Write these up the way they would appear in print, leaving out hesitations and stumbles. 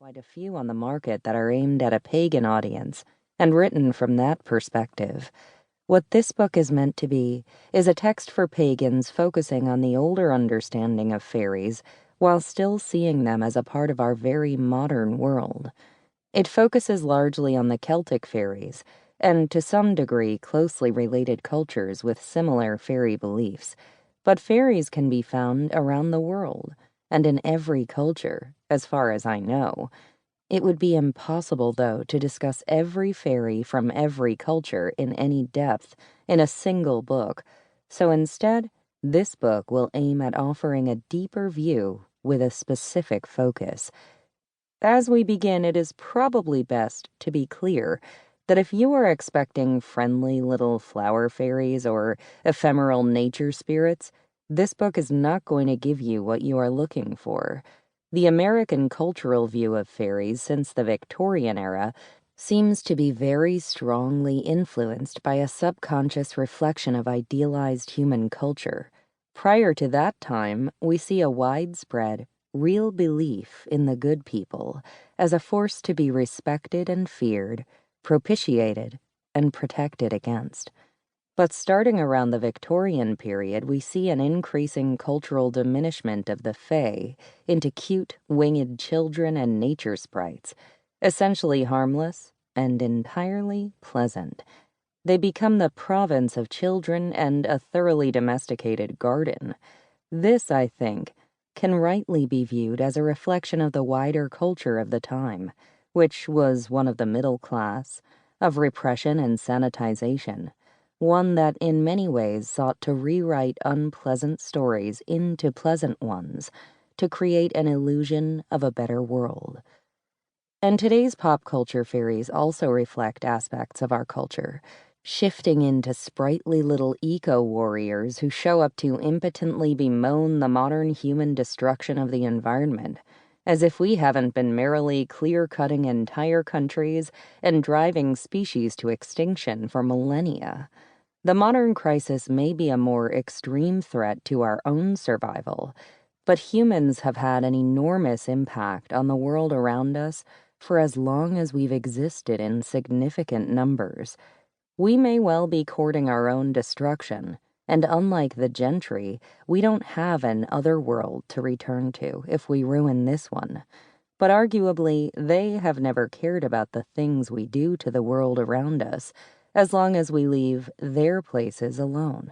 quite a few on the market that are aimed at a pagan audience and written from that perspective. What this book is meant to be is a text for pagans focusing on the older understanding of fairies while still seeing them as a part of our very modern world. It focuses largely on the Celtic fairies and, to some degree, closely related cultures with similar fairy beliefs. But fairies can be found around the world and in every culture, as far as I know. It would be impossible, though, to discuss every fairy from every culture in any depth in a single book, so instead, this book will aim at offering a deeper view with a specific focus. As we begin, it is probably best to be clear that if you are expecting friendly little flower fairies or ephemeral nature spirits, this book is not going to give you what you are looking for. The American cultural view of fairies since the Victorian era seems to be very strongly influenced by a subconscious reflection of idealized human culture. Prior to that time, we see a widespread, real belief in the good people as a force to be respected and feared, propitiated, and protected against. But starting around the Victorian period, we see an increasing cultural diminishment of the fae into cute, winged children and nature sprites, essentially harmless and entirely pleasant. They become the province of children and a thoroughly domesticated garden. This, I think, can rightly be viewed as a reflection of the wider culture of the time, which was one of the middle class, of repression and sanitization, one that in many ways sought to rewrite unpleasant stories into pleasant ones to create an illusion of a better world. And today's pop culture fairies also reflect aspects of our culture, shifting into sprightly little eco-warriors who show up to impotently bemoan the modern human destruction of the environment, as if we haven't been merrily clear-cutting entire countries and driving species to extinction for millennia. The modern crisis may be a more extreme threat to our own survival, but humans have had an enormous impact on the world around us for as long as we've existed in significant numbers. We may well be courting our own destruction, and unlike the gentry, we don't have an otherworld to return to if we ruin this one. But arguably, they have never cared about the things we do to the world around us, as long as we leave their places alone.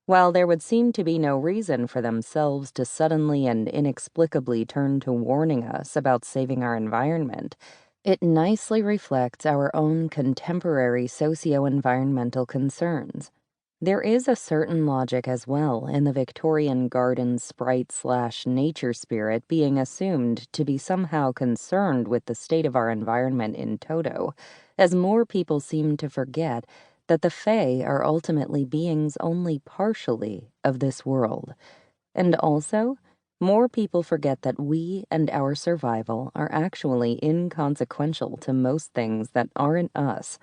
While there would seem to be no reason for themselves to suddenly and inexplicably turn to warning us about saving our environment, it nicely reflects our own contemporary socio-environmental concerns. There is a certain logic as well in the Victorian garden sprite/nature spirit being assumed to be somehow concerned with the state of our environment in toto, as more people seem to forget that the Fae are ultimately beings only partially of this world. And also, more people forget that we and our survival are actually inconsequential to most things that aren't us.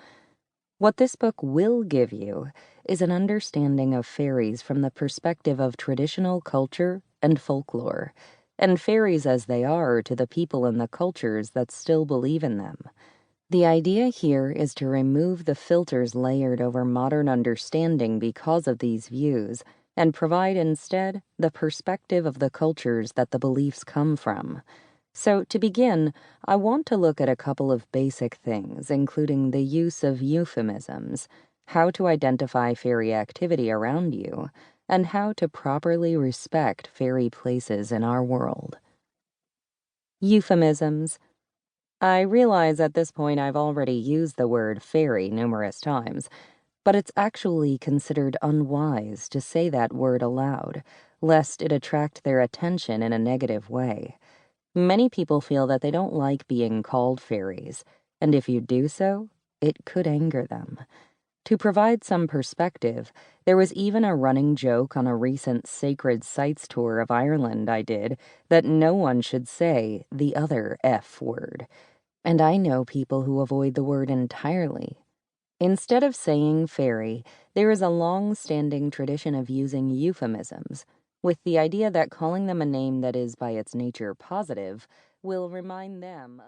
What this book will give you is an understanding of fairies from the perspective of traditional culture and folklore, and fairies as they are to the people and the cultures that still believe in them. The idea here is to remove the filters layered over modern understanding because of these views, and provide instead the perspective of the cultures that the beliefs come from. So, to begin, I want to look at a couple of basic things, including the use of euphemisms, how to identify fairy activity around you, and how to properly respect fairy places in our world. Euphemisms. I realize at this point I've already used the word fairy numerous times, but it's actually considered unwise to say that word aloud, lest it attract their attention in a negative way. Many people feel that they don't like being called fairies, and if you do so, it could anger them. To provide some perspective, there was even a running joke on a recent sacred sites tour of Ireland I did that no one should say the other F word. And I know people who avoid the word entirely. Instead of saying fairy, there is a long-standing tradition of using euphemisms, with the idea that calling them a name that is by its nature positive will remind them of